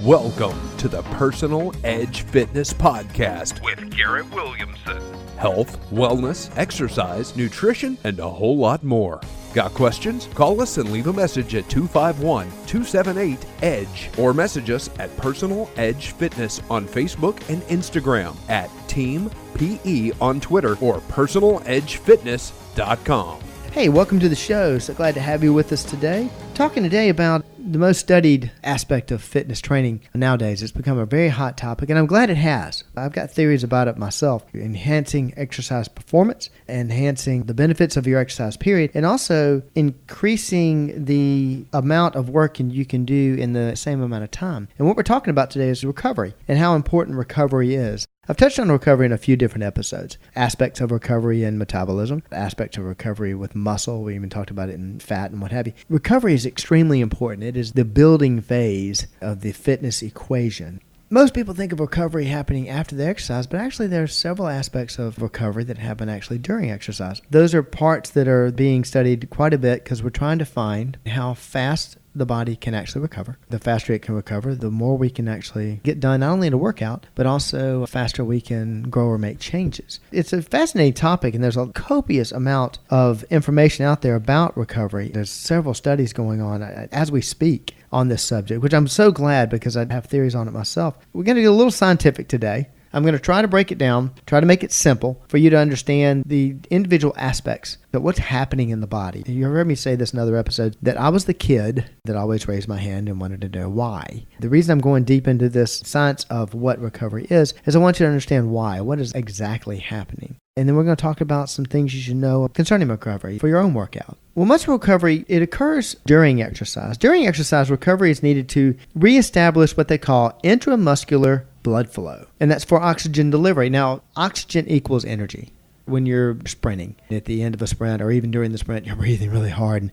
Welcome to the Personal Edge Fitness Podcast with Garrett Williamson. Health, wellness, exercise, nutrition, and a whole lot more. Got questions? Call us and leave a message at 251-278-EDGE or message us at Personal Edge Fitness on Facebook and Instagram, at Team PE on Twitter, or personaledgefitness.com. Hey, welcome to the show. So glad to have you with us today. Talking today about the most studied aspect of fitness training nowadays. It's become a very hot topic, and I'm glad it has. I've got theories about it myself. Enhancing exercise performance, enhancing the benefits of your exercise period, and also increasing the amount of work you can do in the same amount of time. And what we're talking about today is recovery and how important recovery is. I've touched on recovery in a few different episodes. Aspects of recovery in metabolism, aspects of recovery with muscle. We even talked about it in fat and what have you. Recovery is extremely important. It is the building phase of the fitness equation. Most people think of recovery happening after the exercise, but actually there are several aspects of recovery that happen actually during exercise. Those are parts that are being studied quite a bit because we're trying to find how fast the body can actually recover. The faster it can recover, the more we can actually get done, not only in a workout, but also the faster we can grow or make changes. It's a fascinating topic, and there's a copious amount of information out there about recovery. There's several studies going on as we speak on this subject, which I'm so glad because I have theories on it myself. We're going to get a little scientific today. I'm going to try to break it down, try to make it simple for you to understand the individual aspects of what's happening in the body. You heard me say this in other episodes, that I was the kid that always raised my hand and wanted to know why. The reason I'm going deep into this science of what recovery is I want you to understand why. What is exactly happening? And then we're going to talk about some things you should know concerning recovery for your own workout. Well, much recovery, it occurs during exercise. During exercise, recovery is needed to reestablish what they call intramuscular blood flow, and that's for oxygen delivery. Now, oxygen equals energy. When you're sprinting, at the end of a sprint or even during the sprint, you're breathing really hard and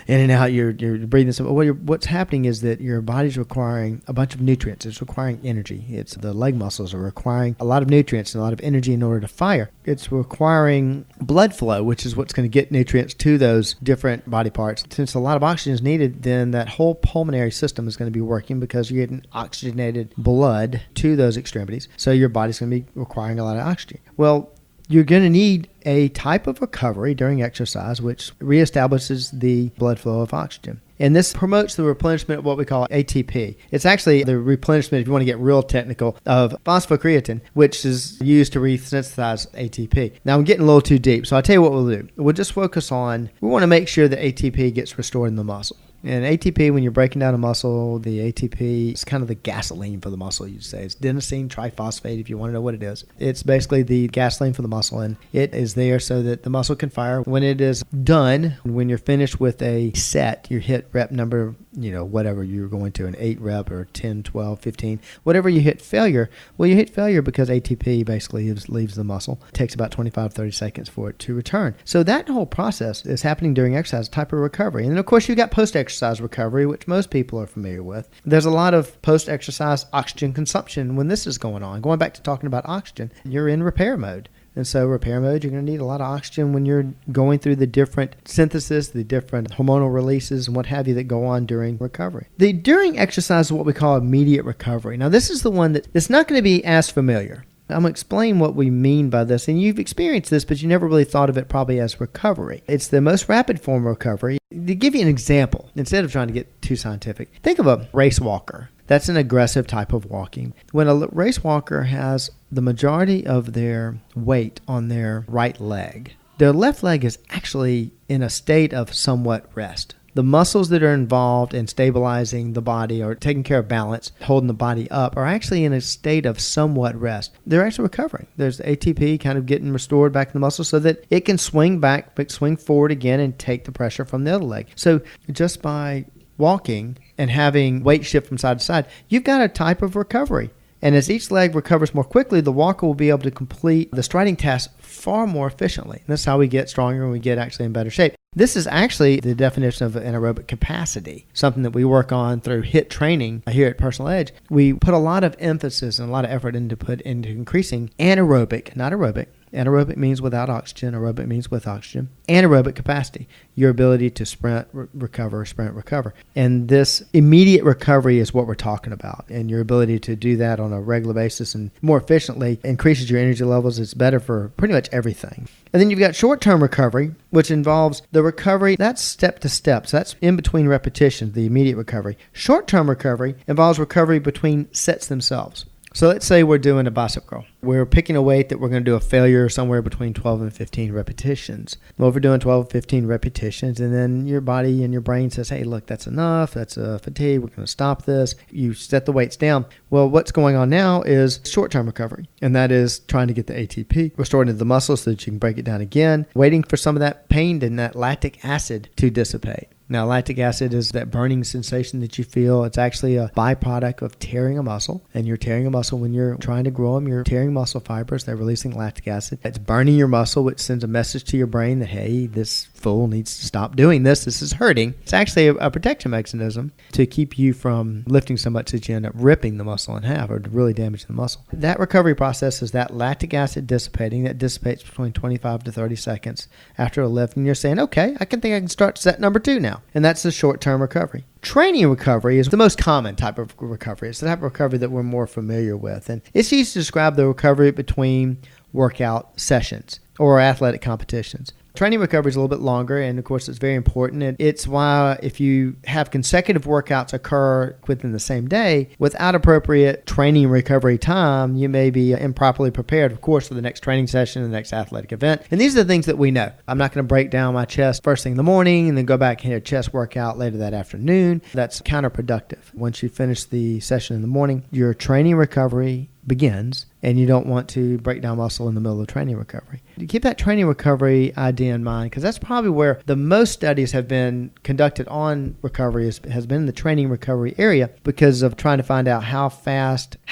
in and out, you're breathing. So what's happening is that your body's requiring a bunch of nutrients. It's requiring energy. It's the leg muscles are requiring a lot of nutrients and a lot of energy in order to fire. It's requiring blood flow, which is what's going to get nutrients to those different body parts. Since a lot of oxygen is needed, then that whole pulmonary system is going to be working because you're getting oxygenated blood to those extremities. So your body's going to be requiring a lot of oxygen. Well, you're going to need a type of recovery during exercise which reestablishes the blood flow of oxygen. And this promotes the replenishment of what we call ATP. It's actually the replenishment, if you want to get real technical, of phosphocreatine, which is used to resynthesize ATP. Now, I'm getting a little too deep, so I'll tell you what we'll do. We'll just focus on, we want to make sure that ATP gets restored in the muscle. And ATP, when you're breaking down a muscle, the ATP is kind of the gasoline for the muscle, you'd say. It's adenosine triphosphate, if you want to know what it is. It's basically the gasoline for the muscle, and it is there so that the muscle can fire. When it is done, when you're finished with a set, you hit rep number, whatever you're going to, an 8 rep or 10, 12, 15, whatever you hit failure. Well, you hit failure because ATP basically leaves the muscle. It takes about 25, 30 seconds for it to return. So that whole process is happening during exercise, type of recovery. And then, of course, you've got post-exercise recovery, which most people are familiar with. There's a lot of post-exercise oxygen consumption when this is going on. Going back to talking about oxygen, you're in repair mode. And so repair mode, you're going to need a lot of oxygen when you're going through the different synthesis, the different hormonal releases and what have you that go on during recovery. The during exercise is what we call immediate recovery. Now, this is the one that's not going to be as familiar. I'm going to explain what we mean by this. And you've experienced this, but you never really thought of it probably as recovery. It's the most rapid form of recovery. To give you an example, instead of trying to get too scientific, think of a race walker. That's an aggressive type of walking. When a race walker has the majority of their weight on their right leg, their left leg is actually in a state of somewhat rest. The muscles that are involved in stabilizing the body or taking care of balance, holding the body up, are actually in a state of somewhat rest. They're actually recovering. There's ATP kind of getting restored back in the muscle so that it can swing back, but swing forward again and take the pressure from the other leg. So just by walking and having weight shift from side to side, you've got a type of recovery. And as each leg recovers more quickly, the walker will be able to complete the striding task far more efficiently. And that's how we get stronger and we get actually in better shape. This is actually the definition of anaerobic capacity, something that we work on through HIIT training here at Personal Edge. We put a lot of emphasis and a lot of effort into increasing anaerobic, not aerobic, Anaerobic means without oxygen. Aerobic means with oxygen. Anaerobic capacity, your ability to sprint, recover, sprint, recover. And this immediate recovery is what we're talking about. And your ability to do that on a regular basis and more efficiently increases your energy levels. It's better for pretty much everything. And then you've got short-term recovery, which involves the recovery. That's step to step. So that's in between repetitions, the immediate recovery. Short-term recovery involves recovery between sets themselves. So let's say we're doing a bicep curl. We're picking a weight that we're going to do a failure somewhere between 12 and 15 repetitions. Well, if we're doing 12 or 15 repetitions, and then your body and your brain says, hey, look, that's enough. That's a fatigue. We're going to stop this. You set the weights down. Well, what's going on now is short-term recovery, and that is trying to get the ATP restored into the muscle so that you can break it down again, waiting for some of that pain and that lactic acid to dissipate. Now, lactic acid is that burning sensation that you feel. It's actually a byproduct of tearing a muscle. And you're tearing a muscle when you're trying to grow them. You're tearing muscle fibers. They're releasing lactic acid. It's burning your muscle, which sends a message to your brain that, hey, this fool needs to stop doing this. This is hurting. It's actually a protection mechanism to keep you from lifting so much that you end up ripping the muscle in half or really damaging the muscle. That recovery process is that lactic acid dissipating. That dissipates between 25 to 30 seconds after a lift. And you're saying, okay, I can start set number 2 now. And that's the short-term recovery. Training recovery is the most common type of recovery. It's the type of recovery that we're more familiar with. And it's used to describe the recovery between workout sessions or athletic competitions. Training recovery is a little bit longer, and of course it's very important. And it's why if you have consecutive workouts occur within the same day without appropriate training recovery time, you may be improperly prepared, of course, for the next training session, the next athletic event. And these are the things that we know. I'm not going to break down my chest first thing in the morning and then go back and hit a chest workout later that afternoon. That's counterproductive. Once you finish the session in the morning, your training recovery begins, and you don't want to break down muscle in the middle of training recovery. You keep that training recovery idea in mind, because that's probably where the most studies have been conducted on recovery has been in the training recovery area, because of trying to find out how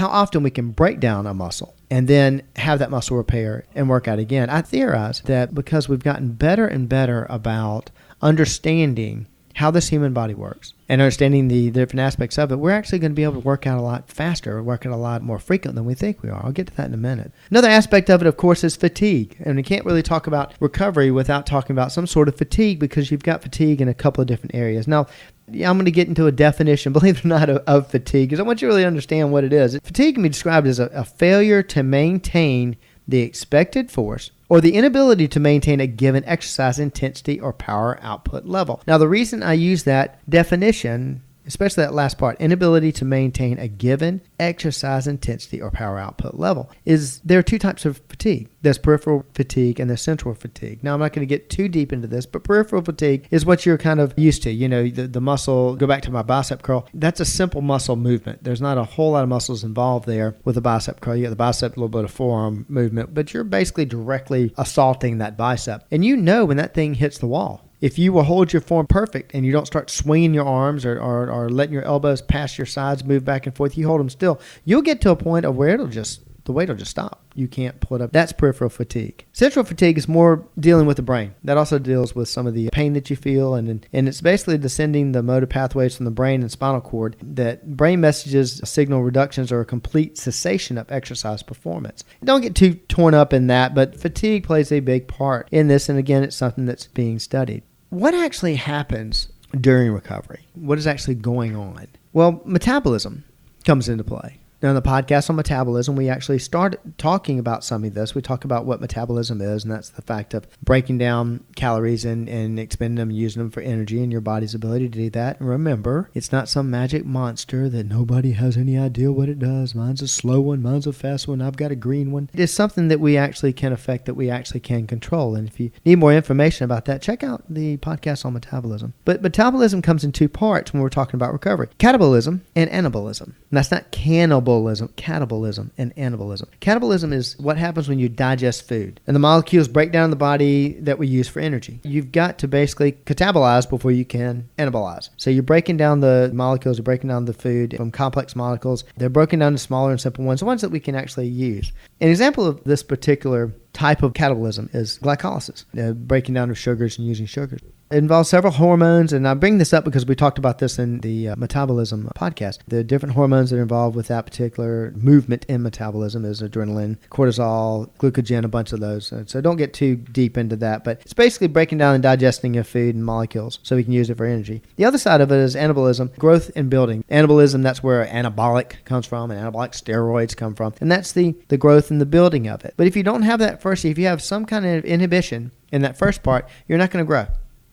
often we can break down a muscle and then have that muscle repair and work out again. I theorize that because we've gotten better and better about understanding how this human body works and understanding the different aspects of it, we're actually going to be able to work out a lot faster, work out a lot more frequent than we think we are. I'll get to that in a minute. Another aspect of it, of course, is fatigue. And we can't really talk about recovery without talking about some sort of fatigue, because you've got fatigue in a couple of different areas. Now, I'm going to get into a definition, believe it or not, of fatigue, because I want you to really understand what it is. Fatigue can be described as a failure to maintain the expected force or the inability to maintain a given exercise intensity or power output level. Now, the reason I use that definition, especially that last part, inability to maintain a given exercise intensity or power output level, is there are 2 types of fatigue. There's peripheral fatigue and there's central fatigue. Now, I'm not going to get too deep into this, but peripheral fatigue is what you're kind of used to. You know, the muscle, go back to my bicep curl, that's a simple muscle movement. There's not a whole lot of muscles involved there with a bicep curl. You got the bicep, a little bit of forearm movement, but you're basically directly assaulting that bicep. And you know when that thing hits the wall. If you will hold your form perfect and you don't start swinging your arms or letting your elbows past your sides move back and forth, you hold them still, you'll get to a point of where the weight will just stop. You can't pull it up. That's peripheral fatigue. Central fatigue is more dealing with the brain. That also deals with some of the pain that you feel, and it's basically descending the motor pathways from the brain and spinal cord. That brain messages signal reductions or a complete cessation of exercise performance. Don't get too torn up in that, but fatigue plays a big part in this, and again, it's something that's being studied. What actually happens during recovery? What is actually going on? Well, metabolism comes into play. Now, in the podcast on metabolism, we actually start talking about some of this. We talk about what metabolism is, and that's the fact of breaking down calories and expending them, using them for energy, and your body's ability to do that. And remember, it's not some magic monster that nobody has any idea what it does. Mine's a slow one, mine's a fast one, I've got a green one. It is something that we actually can affect, that we actually can control. And if you need more information about that, check out the podcast on metabolism. But metabolism comes in 2 parts when we're talking about recovery: catabolism and anabolism. And that's not catabolism and anabolism. Catabolism is what happens when you digest food and the molecules break down in the body that we use for energy. You've got to basically catabolize before you can anabolize. So you're breaking down the molecules, you're breaking down the food from complex molecules. They're broken down to smaller and simple ones, the ones that we can actually use. An example of this particular type of catabolism is glycolysis, breaking down of sugars and using sugars. It involves several hormones, and I bring this up because we talked about this in the metabolism podcast. The different hormones that are involved with that particular movement in metabolism is adrenaline, cortisol, glucagon, a bunch of those. So don't get too deep into that, but it's basically breaking down and digesting your food and molecules so we can use it for energy. The other side of it is anabolism, growth and building. Anabolism, that's where anabolic comes from, and anabolic steroids come from, and that's the growth and the building of it. But if you don't have that first, if you have some kind of inhibition in that first part, you're not going to grow.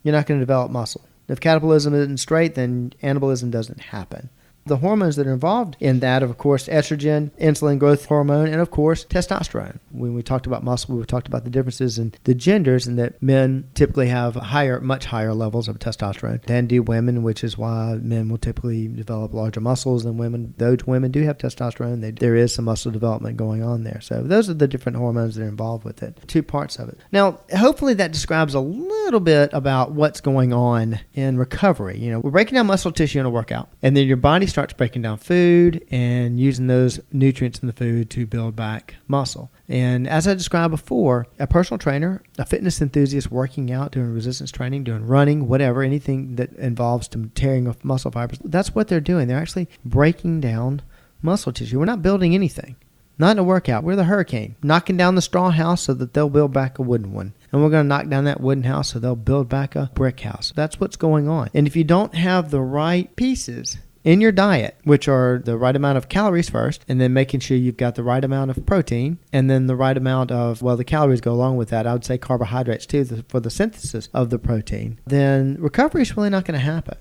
You're not going to develop muscle. If catabolism isn't straight, then anabolism doesn't happen. The hormones that are involved in that are, of course, estrogen, insulin growth hormone, and, of course, testosterone. When we talked about muscle, we talked about the differences in the genders and that men typically have much higher levels of testosterone than do women, which is why men will typically develop larger muscles than women. Those women do have testosterone. There is some muscle development going on there. So those are the different hormones that are involved with it, two parts of it. Now, hopefully that describes a little bit about what's going on in recovery. We're breaking down muscle tissue in a workout, and then your body starts breaking down food and using those nutrients in the food to build back muscle. And as I described before, a personal trainer, a fitness enthusiast working out, doing resistance training, doing running, whatever, anything that involves tearing of muscle fibers, that's what they're doing. They're actually breaking down muscle tissue. We're not building anything. Not in a workout. We're the hurricane, knocking down the straw house so that they'll build back a wooden one. And we're going to knock down that wooden house so they'll build back a brick house. That's what's going on. And if you don't have the right pieces in your diet, which are the right amount of calories first, and then making sure you've got the right amount of protein, and then the right amount of, the calories go along with that. I would say carbohydrates too, for the synthesis of the protein. Then recovery is really not going to happen.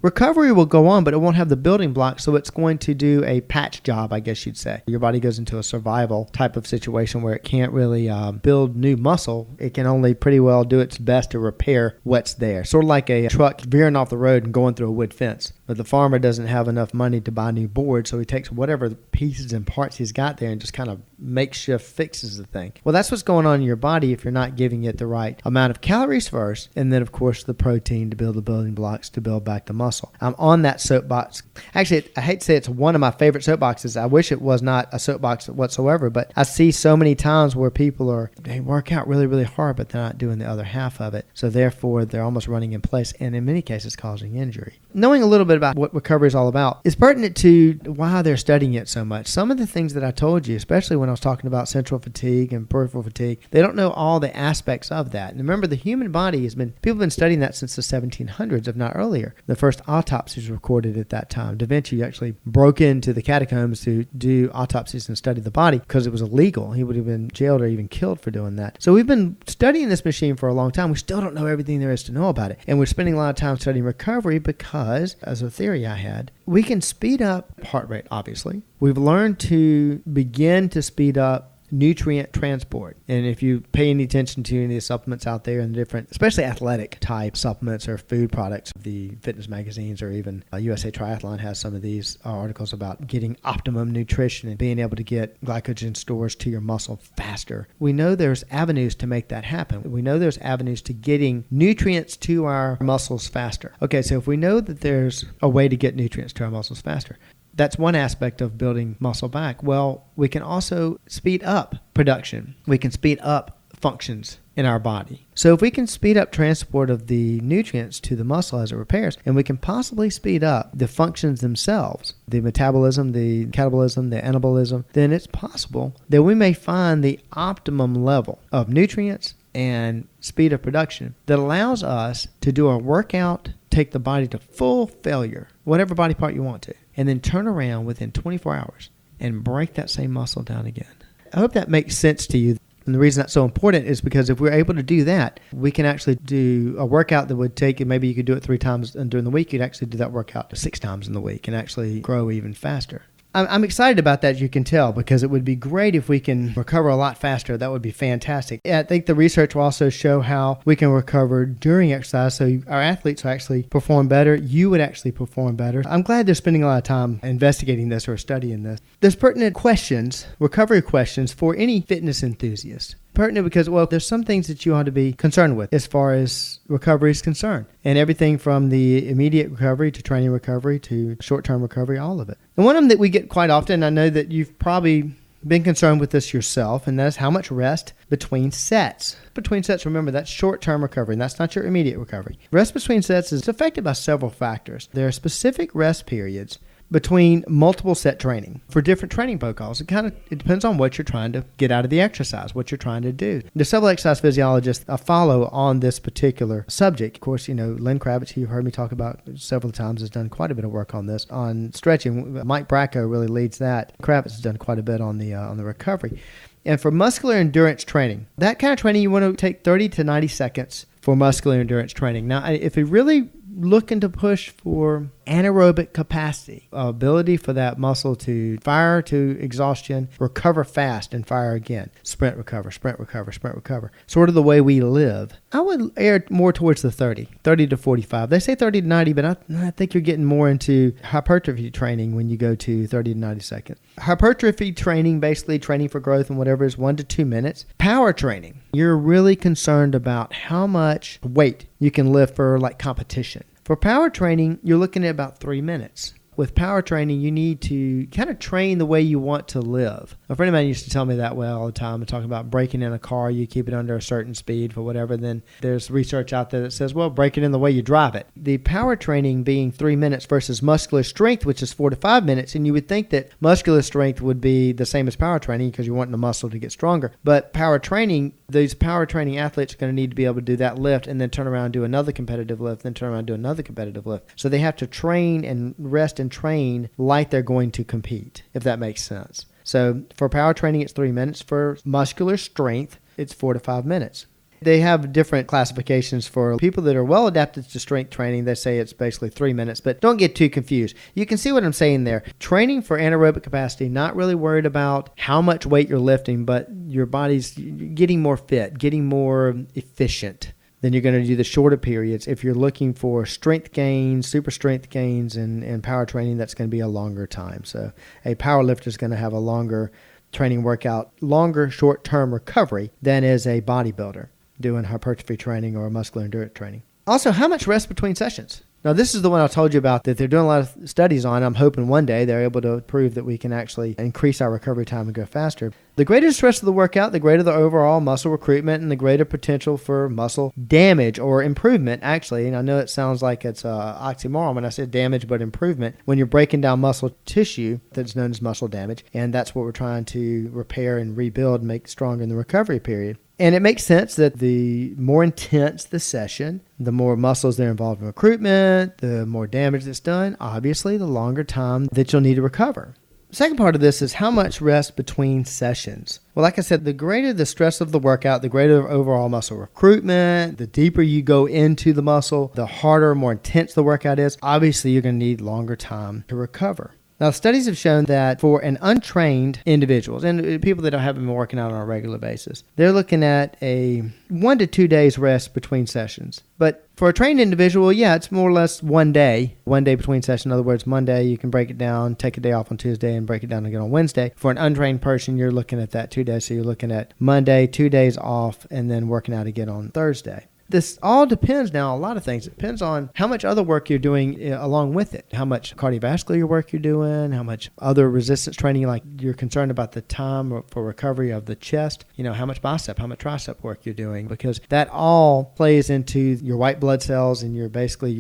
Recovery will go on, but it won't have the building blocks, so it's going to do a patch job, I guess you'd say. Your body goes into a survival type of situation where it can't really build new muscle. It can only pretty well do its best to repair what's there. Sort of like a truck veering off the road and going through a wood fence. But the farmer doesn't have enough money to buy new boards, so he takes whatever pieces and parts he's got there and just kind of makeshift fixes the thing. Well, that's what's going on in your body if you're not giving it the right amount of calories first, and then, of course, the protein to build the building blocks to build back the muscle. I'm on that soapbox. Actually, I hate to say it's one of my favorite soapboxes. I wish it was not a soapbox whatsoever, but I see so many times where people they work out really, really hard, but they're not doing the other half of it. So therefore, they're almost running in place, and in many cases, causing injury. Knowing a little bit about what recovery is all about is pertinent to why they're studying it so much. Some of the things that I told you, especially when I was talking about central fatigue and peripheral fatigue, they don't know all the aspects of that. And remember, the human body people have been studying that since the 1700s, if not earlier. The first autopsies recorded at that time. Da Vinci actually broke into the catacombs to do autopsies and study the body because it was illegal. He would have been jailed or even killed for doing that. So we've been studying this machine for a long time. We still don't know everything there is to know about it. And we're spending a lot of time studying recovery because, as a theory I had, we can speed up heart rate, obviously. We've learned to begin to speed up nutrient transport. And if you pay any attention to any of the supplements out there and the different, especially athletic type supplements or food products, the fitness magazines or even USA Triathlon has some of these articles about getting optimum nutrition and being able to get glycogen stores to your muscle faster. We know there's avenues to make that happen. We know there's avenues to getting nutrients to our muscles faster. Okay, so if we know that there's a way to get nutrients to our muscles faster, that's one aspect of building muscle back. Well, we can also speed up production. We can speed up functions in our body. So if we can speed up transport of the nutrients to the muscle as it repairs, and we can possibly speed up the functions themselves, the metabolism, the catabolism, the anabolism, then it's possible that we may find the optimum level of nutrients and speed of production that allows us to do a workout, take the body to full failure, whatever body part you want to, and then turn around within 24 hours and break that same muscle down again. I hope that makes sense to you. And the reason that's so important is because if we're able to do that, we can actually do a workout that would take, maybe you could do it 3 times during the week. You'd actually do that workout 6 times in the week and actually grow even faster. I'm excited about that, as you can tell, because it would be great if we can recover a lot faster. That would be fantastic. I think the research will also show how we can recover during exercise, so our athletes will actually perform better. You would actually perform better. I'm glad they're spending a lot of time investigating this or studying this. There's pertinent questions, recovery questions, for any fitness enthusiast. Pertinent because, there's some things that you ought to be concerned with as far as recovery is concerned. And everything from the immediate recovery to training recovery to short-term recovery, all of it. And one of them that we get quite often, I know that you've probably been concerned with this yourself, and that's how much rest between sets. Between sets, remember, that's short-term recovery, and that's not your immediate recovery. Rest between sets is affected by several factors. There are specific rest periods between multiple set training for different training protocols. It depends on what you're trying to get out of the exercise, what you're trying to do. There's several exercise physiologists I follow on this particular subject. Of course, Len Kravitz, who you've heard me talk about several times, has done quite a bit of work on this. On stretching, Mike Bracco really leads that. Kravitz has done quite a bit on the recovery. And for muscular endurance training, that kind of training, you want to take 30 to 90 seconds for muscular endurance training. Now, if you're really looking to push for anaerobic capacity, ability for that muscle to fire to exhaustion, recover fast, and fire again. Sprint, recover, sprint, recover, sprint, recover. Sort of the way we live. I would err more towards the 30 to 45. They say 30 to 90, but I think you're getting more into hypertrophy training when you go to 30 to 90 seconds. Hypertrophy training, basically training for growth and whatever, is 1 to 2 minutes. Power training, you're really concerned about how much weight you can lift for like competition. For power training, you're looking at about 3 minutes. With power training, you need to kind of train the way you want to live. A friend of mine used to tell me that way all the time and talk about braking in a car. You keep it under a certain speed for whatever. Then there's research out there that says, well, break it in the way you drive it. The power training being 3 minutes versus muscular strength, which is 4 to 5 minutes. And you would think that muscular strength would be the same as power training because you're wanting the muscle to get stronger. But power training, these power training athletes are going to need to be able to do that lift and then turn around and do another competitive lift, then turn around and do another competitive lift. So they have to train and rest and train like they're going to compete, if that makes sense. So for power training, it's 3 minutes. For muscular strength, it's 4 to 5 minutes. They have different classifications for people that are well adapted to strength training. They say it's basically 3 minutes, but don't get too confused. You can see what I'm saying there. Training for anaerobic capacity, not really worried about how much weight you're lifting, but your body's getting more fit, getting more efficient. Then you're going to do the shorter periods. If you're looking for strength gains, super strength gains, and power training, that's going to be a longer time. So a power lifter is going to have a longer training workout, longer short-term recovery than is a bodybuilder doing hypertrophy training or muscular endurance training. Also, how much rest between sessions? Now, this is the one I told you about that they're doing a lot of studies on. I'm hoping one day they're able to prove that we can actually increase our recovery time and go faster. The greater the stress of the workout, the greater the overall muscle recruitment and the greater potential for muscle damage or improvement, actually. And I know it sounds like it's an oxymoron when I say damage but improvement. When you're breaking down muscle tissue, that's known as muscle damage. And that's what we're trying to repair and rebuild and make stronger in the recovery period. And it makes sense that the more intense the session, the more muscles that are involved in recruitment, the more damage that's done, obviously, the longer time that you'll need to recover. The second part of this is how much rest between sessions. Well, like I said, the greater the stress of the workout, the greater overall muscle recruitment, the deeper you go into the muscle, the harder, more intense the workout is. Obviously, you're going to need longer time to recover. Now, studies have shown that for an untrained individuals and people that haven't been working out on a regular basis, they're looking at a 1 to 2 days rest between sessions. But for a trained individual, yeah, it's more or less 1 day between sessions. In other words, Monday, you can break it down, take a day off on Tuesday, and break it down again on Wednesday. For an untrained person, you're looking at that 2 days. So you're looking at Monday, 2 days off, and then working out again on Thursday. This all depends now on a lot of things. It depends on how much other work you're doing along with it, how much cardiovascular work you're doing, how much other resistance training, like you're concerned about the time for recovery of the chest, how much bicep, how much tricep work you're doing, because that all plays into your white blood cells and your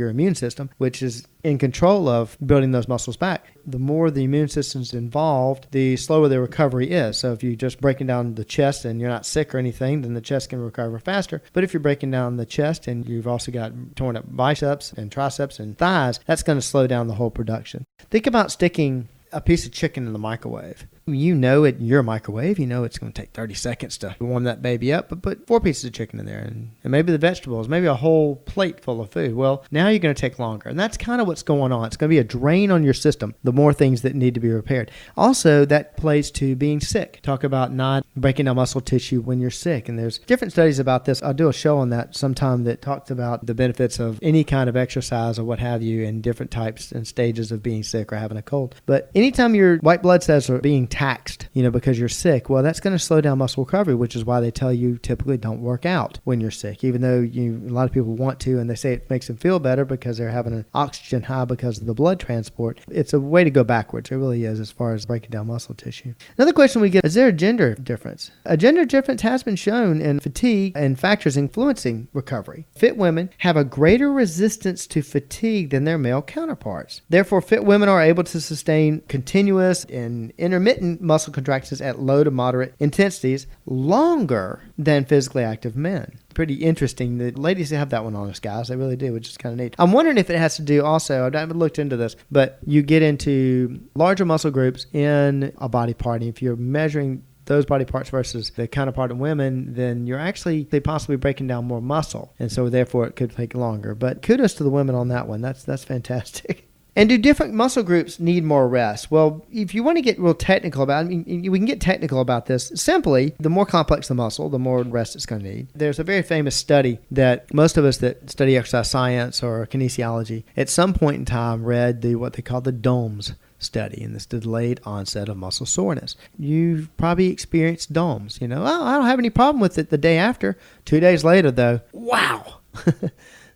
immune system, which is in control of building those muscles back. The more the immune system's involved, the slower the recovery is. So if you're just breaking down the chest and you're not sick or anything, then the chest can recover faster. But if you're breaking down the chest and you've also got torn up biceps and triceps and thighs, that's going to slow down the whole production. Think about sticking a piece of chicken in the microwave. At your microwave, it's going to take 30 seconds to warm that baby up, but put 4 pieces of chicken in there and maybe the vegetables, maybe a whole plate full of food. Well, now you're going to take longer. And that's kind of what's going on. It's going to be a drain on your system, the more things that need to be repaired. Also, that plays to being sick. Talk about not breaking down muscle tissue when you're sick. And there's different studies about this. I'll do a show on that sometime that talks about the benefits of any kind of exercise or what have you in different types and stages of being sick or having a cold. But anytime your white blood cells are being taxed, because you're sick. Well, that's going to slow down muscle recovery, which is why they tell you typically don't work out when you're sick, even though a lot of people want to, and they say it makes them feel better because they're having an oxygen high because of the blood transport. It's a way to go backwards. It really is, as far as breaking down muscle tissue. Another question we get, is there a gender difference? A gender difference has been shown in fatigue and factors influencing recovery. Fit women have a greater resistance to fatigue than their male counterparts. Therefore, fit women are able to sustain continuous and intermittent muscle contractions at low to moderate intensities longer than physically active men. Pretty interesting. The ladies have that one on us, guys. They really do, which is kind of neat. I'm wondering if it has to do also, I haven't looked into this, but you get into larger muscle groups in a body part. And if you're measuring those body parts versus the counterpart in women, then you're actually possibly breaking down more muscle. And so therefore it could take longer. But kudos to the women on that one. That's fantastic. And do different muscle groups need more rest? Well, if you want to get real technical about it, we can get technical about this. Simply, the more complex the muscle, the more rest it's going to need. There's a very famous study that most of us that study exercise science or kinesiology at some point in time read what they call the DOMS study, and this delayed onset of muscle soreness. You've probably experienced DOMS. I don't have any problem with it the day after. 2 days later, though, wow,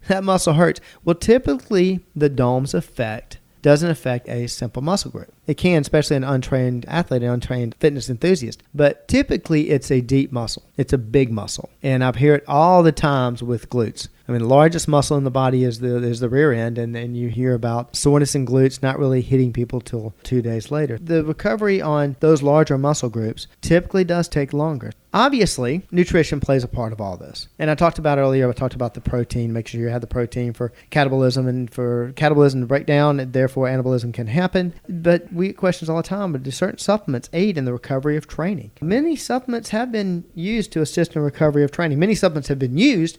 that muscle hurts. Well, typically, the DOMS effect doesn't affect a simple muscle group. It can, especially an untrained athlete, an untrained fitness enthusiast. But typically, it's a deep muscle. It's a big muscle. And I've heard it all the times with glutes. The largest muscle in the body is the rear end, and you hear about soreness in glutes not really hitting people till 2 days later. The recovery on those larger muscle groups typically does take longer. Obviously, nutrition plays a part of all this. And I talked about the protein, make sure you have the protein for catabolism and for catabolism to break down, and therefore anabolism can happen. But we get questions all the time, but do certain supplements aid in the recovery of training? Many supplements have been used to assist in recovery of training. Many supplements have been used.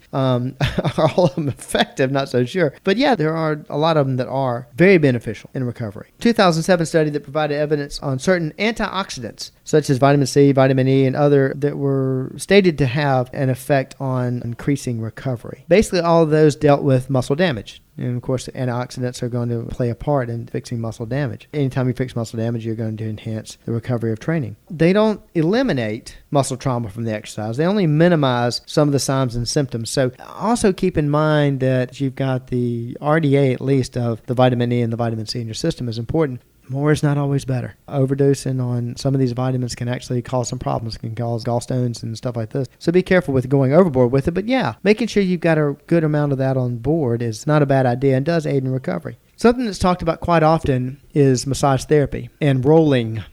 Are all of them effective? Not so sure. But yeah, there are a lot of them that are very beneficial in recovery. 2007 study that provided evidence on certain antioxidants, such as vitamin C, vitamin E, and other that were stated to have an effect on increasing recovery. Basically, all of those dealt with muscle damage. And of course, the antioxidants are going to play a part in fixing muscle damage. Anytime you fix muscle damage, you're going to enhance the recovery of training. They don't eliminate muscle trauma from the exercise. They only minimize some of the signs and symptoms. So also keep in mind that you've got the RDA, at least, of the vitamin E and the vitamin C in your system is important. More is not always better. Overdosing on some of these vitamins can actually cause some problems. It can cause gallstones and stuff like this. So be careful with going overboard with it. But yeah, making sure you've got a good amount of that on board is not a bad idea and does aid in recovery. Something that's talked about quite often is massage therapy and rolling,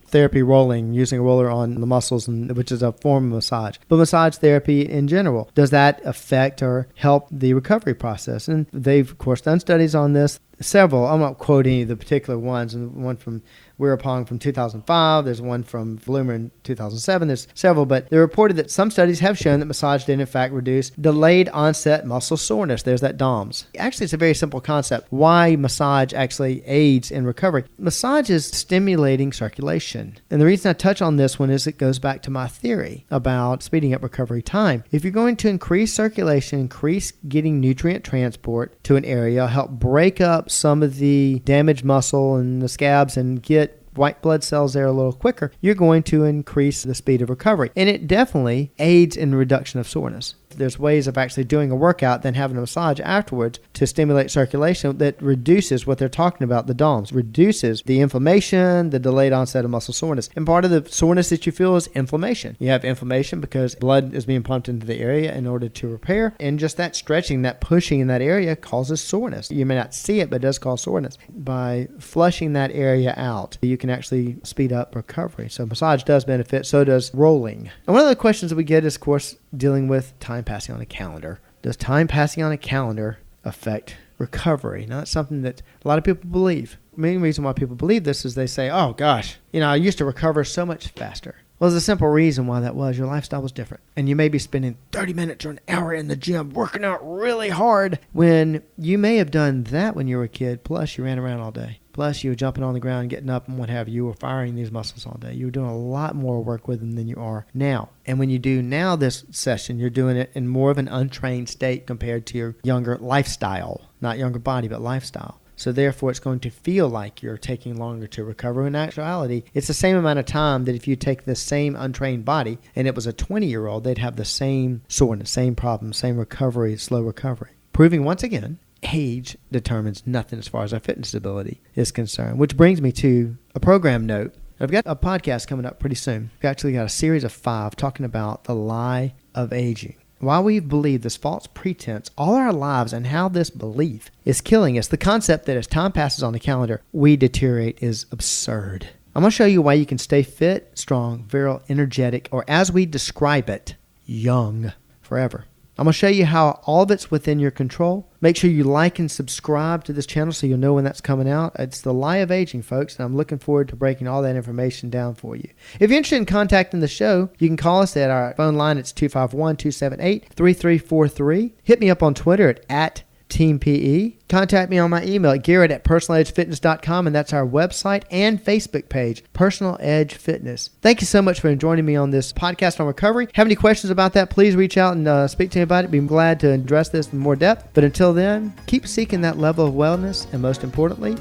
using a roller on the muscles, which is a form of massage. But massage therapy in general, does that affect or help the recovery process? And they've, of course, done studies on this. Several, I'm not quoting any of the particular ones, and one from Weirapong from 2005, there's one from Bloomer in 2007, there's several, but they reported that some studies have shown that massage did in fact reduce delayed onset muscle soreness. There's that DOMS. Actually, it's a very simple concept. Why massage actually aids in recovery. Massage is stimulating circulation. And the reason I touch on this one is it goes back to my theory about speeding up recovery time. If you're going to increase circulation, increase getting nutrient transport to an area, help break up some of the damaged muscle and the scabs and get white blood cells there a little quicker, you're going to increase the speed of recovery. And it definitely aids in the reduction of soreness. There's ways of actually doing a workout, then having a massage afterwards to stimulate circulation that reduces what they're talking about, the DOMS, reduces the inflammation, the delayed onset of muscle soreness. And part of the soreness that you feel is inflammation. You have inflammation because blood is being pumped into the area in order to repair. And just that stretching, that pushing in that area causes soreness. You may not see it, but it does cause soreness. By flushing that area out, you can actually speed up recovery. So massage does benefit, so does rolling. And one of the questions that we get is, of course, dealing with time passing on a calendar. Does time passing on a calendar affect recovery? Now, that's something that a lot of people believe. The main reason why people believe this is they say, oh gosh, I used to recover so much faster. Well, there's a simple reason why that was. Your lifestyle was different. And you may be spending 30 minutes or an hour in the gym working out really hard when you may have done that when you were a kid, plus you ran around all day. Plus, you were jumping on the ground, getting up, and what have you. You were firing these muscles all day. You were doing a lot more work with them than you are now. And when you do now this session, you're doing it in more of an untrained state compared to your younger lifestyle. Not younger body, but lifestyle. So therefore, it's going to feel like you're taking longer to recover. In actuality, it's the same amount of time that if you take the same untrained body and it was a 20-year-old, they'd have the same soreness, same problem, same recovery, slow recovery. Proving once again, age determines nothing as far as our fitness ability is concerned. Which brings me to a program note. I've got a podcast coming up pretty soon. We've actually got a series of 5 talking about the lie of aging. Why we believe this false pretense all our lives and how this belief is killing us. The concept that as time passes on the calendar, we deteriorate is absurd. I'm going to show you why you can stay fit, strong, virile, energetic, or as we describe it, young forever. I'm going to show you how all of it's within your control. Make sure you like and subscribe to this channel so you'll know when that's coming out. It's the lie of aging, folks, and I'm looking forward to breaking all that information down for you. If you're interested in contacting the show, you can call us at our phone line. It's 251-278-3343. Hit me up on Twitter at Team PE. Contact me on my email at Garrett@personaledgefitness.com, and that's our website and Facebook page, Personal Edge Fitness. Thank you so much for joining me on this podcast on recovery. Have any questions about that, please reach out and speak to me about it. Be glad to address this in more depth. But until then, keep seeking that level of wellness, and most importantly,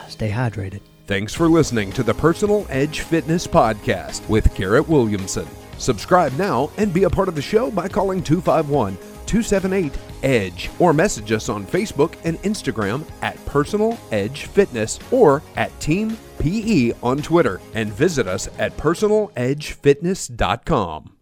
stay hydrated. Thanks for listening to the Personal Edge Fitness Podcast with Garrett Williamson. Subscribe now and be a part of the show by calling 251-278-EDGE or message us on Facebook and Instagram at Personal Edge Fitness or at Team PE on Twitter, and visit us at personaledgefitness.com.